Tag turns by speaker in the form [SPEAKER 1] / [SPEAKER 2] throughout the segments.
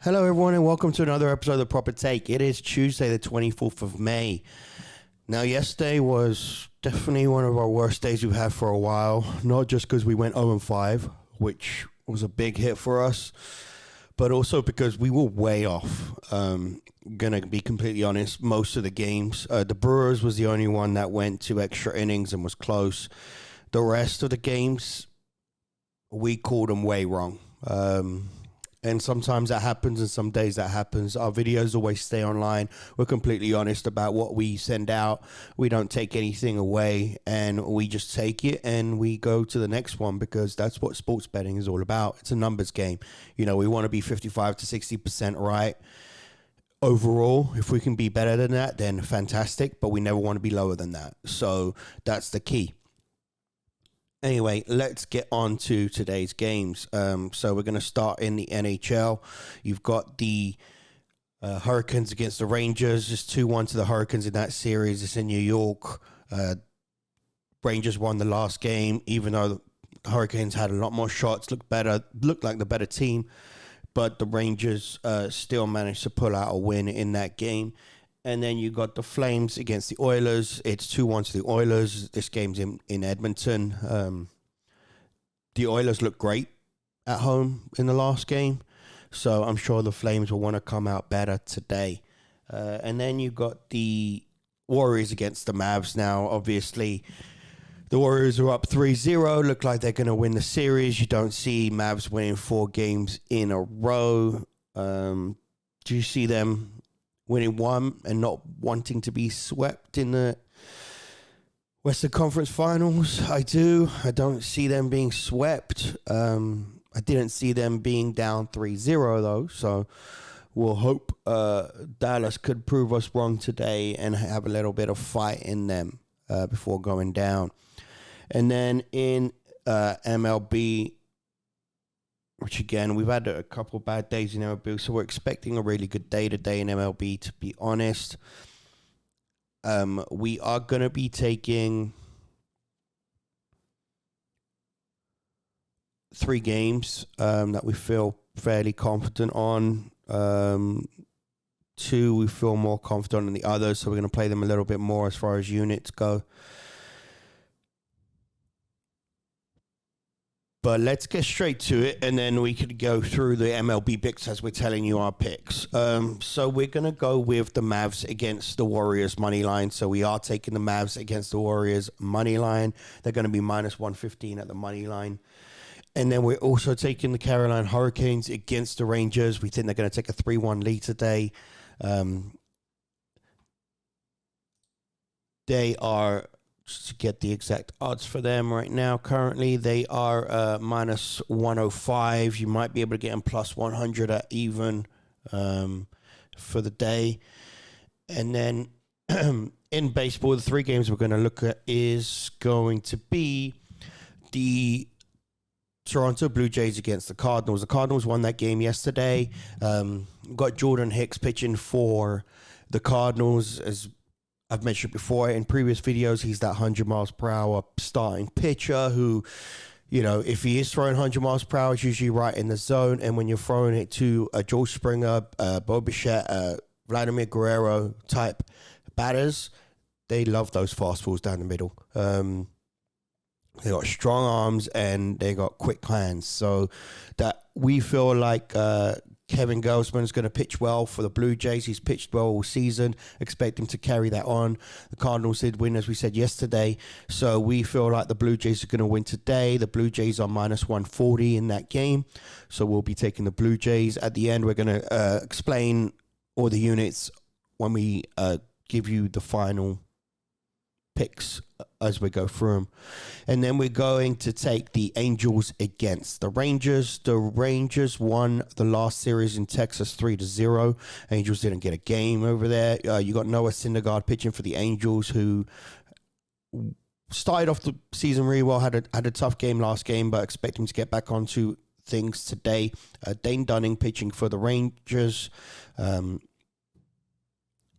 [SPEAKER 1] Hello, everyone, and welcome to another episode of The Proper Take. It is Tuesday, the 24th of May. Now, yesterday was definitely one of our worst days we've had for a while, not just because we went 0-5, which was a big hit for us, but also because we were way off. Gonna be completely honest, most of the games. The Brewers was the only one that went to extra innings and was close. The rest of the games, we called them way wrong. And sometimes that happens, and some days that happens. Our videos always stay online. We're completely honest about what we send out. We don't take anything away, and we just take it and we go to the next one, because that's what sports betting is all about. It's a numbers game. You know, we want to be 55 to 60% right overall. If we can be better than that, then fantastic, but we never want to be lower than that. So that's the key. Anyway, let's get on to today's games. So we're going to start in the NHL. You've got the Hurricanes against the Rangers. Just 2-1 to the Hurricanes in that series. It's in New York. Rangers won the last game, even though the Hurricanes had a lot more shots, looked like the better team. But the Rangers still managed to pull out a win in that game. And then you got the Flames against the Oilers. It's 2-1 to the Oilers. This game's in Edmonton. The Oilers look great at home in the last game, so I'm sure the Flames will want to come out better today. And then you got the Warriors against the Mavs. Now, obviously, the Warriors are up 3-0. Look like they're going to win the series. You don't see Mavs winning 4 games in a row. Do you see them winning one and not wanting to be swept in the Western Conference Finals? I do. I don't see them being swept. I didn't see them being down 3-0, though, so we'll hope Dallas could prove us wrong today and have a little bit of fight in them before going down. And then in MLB, which again, we've had a couple bad days in MLB, so we're expecting a really good day today in MLB, to be honest. We are going to be taking 3 games that we feel fairly confident on. 2 we feel more confident than the others, so we're going to play them a little bit more as far as units go. But let's get straight to it, and then we could go through the MLB picks as we're telling you our picks. So we're going to go with the Mavs against the Warriors money line. So we are taking the Mavs against the Warriors money line. They're going to be minus 115 at the money line. And then we're also taking the Carolina Hurricanes against the Rangers. We think they're going to take a 3-1 lead today. They are, just to get the exact odds for them right now, currently they are minus 105. You might be able to get them plus 100 at even for the day. And then in baseball, the 3 games we're going to look at is going to be the Toronto Blue Jays against the Cardinals. The Cardinals won that game yesterday. Got Jordan Hicks pitching for the Cardinals. As I've mentioned before in previous videos, he's that 100 miles per hour starting pitcher who, you know, if he is throwing 100 miles per hour, it's usually right in the zone. And when you're throwing it to a George Springer, Bo Bichette, Vladimir Guerrero type batters, they love those fastballs down the middle. They got strong arms and they got quick hands. So that we feel like Kevin Gausman is going to pitch well for the Blue Jays. He's pitched well all season. Expect him to carry that on. The Cardinals did win, as we said yesterday. So we feel like the Blue Jays are going to win today. The Blue Jays are minus 140 in that game. So we'll be taking the Blue Jays. At the end, we're going to explain all the units when we give you the final picks as we go through them. And then we're going to take the Angels against the Rangers. The Rangers won the last series in Texas 3-0. Angels didn't get a game over there. You got Noah Syndergaard pitching for the Angels, who started off the season really well, had a tough game last game, but expect him to get back onto things today. Dane Dunning pitching for the Rangers.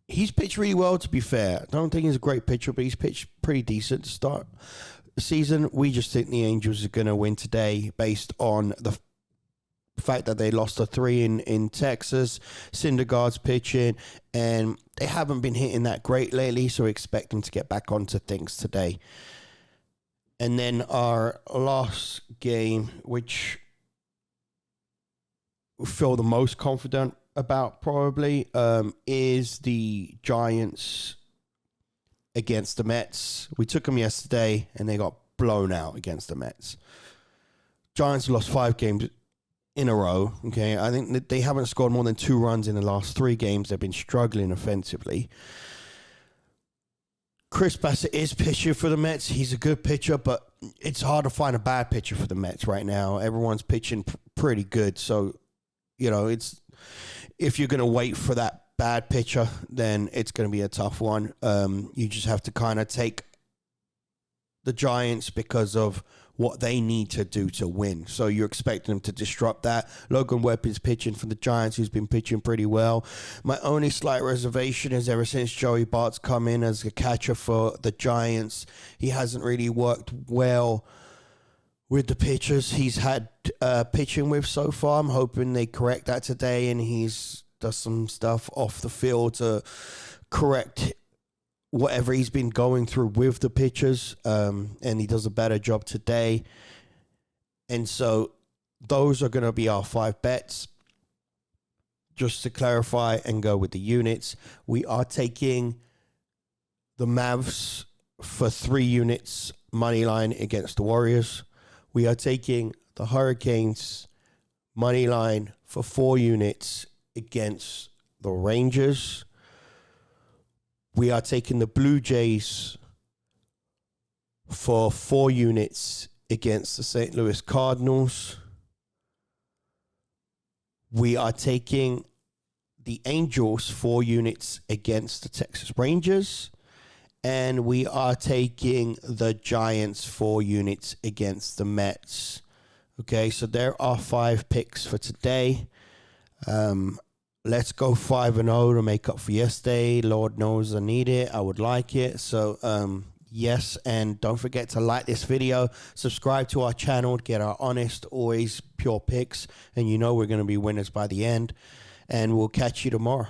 [SPEAKER 1] He's pitched really well, to be fair. I don't think he's a great pitcher, but he's pitched pretty decent to start the season. We just think the Angels are going to win today based on the fact that they lost a 3 in Texas. Syndergaard's pitching, and they haven't been hitting that great lately, so we expect them to get back onto things today. And then our last game, which we feel the most confident about probably, is the Giants against the Mets. We took them yesterday, and they got blown out against the Mets. Giants lost 5 games in a row. Okay, I think that they haven't scored more than 2 runs in the last 3 games. They've been struggling offensively. Chris Bassett is pitching for the Mets. He's a good pitcher, but it's hard to find a bad pitcher for the Mets right now. Everyone's pitching pretty good. So, you know, it's if you're going to wait for that bad pitcher, then it's going to be a tough one. You just have to kind of take the Giants because of what they need to do to win. So you're expecting them to disrupt that. Logan Webb is pitching for the Giants, who's been pitching pretty well. My only slight reservation is ever since Joey Bart's come in as a catcher for the Giants, he hasn't really worked well with the pitchers he's had pitching with so far. I'm hoping they correct that today, and he's does some stuff off the field to correct whatever he's been going through with the pitchers, and he does a better job today. And so those are going to be our 5 bets. Just to clarify and go with the units, we are taking the Mavs for 3 units money line against the Warriors. We are taking the Hurricanes money line for 4 units against the Rangers. We are taking the Blue Jays for 4 units against the St. Louis Cardinals. We are taking the Angels 4 units against the Texas Rangers. And we are taking the Giants 4 units against the Mets. Okay, so there are 5 picks for today. Let's go 5-0 to make up for yesterday. Lord knows I need it. I would like it. So, yes, and don't forget to like this video. Subscribe to our channel to get our honest, always pure picks. And you know we're going to be winners by the end. And we'll catch you tomorrow.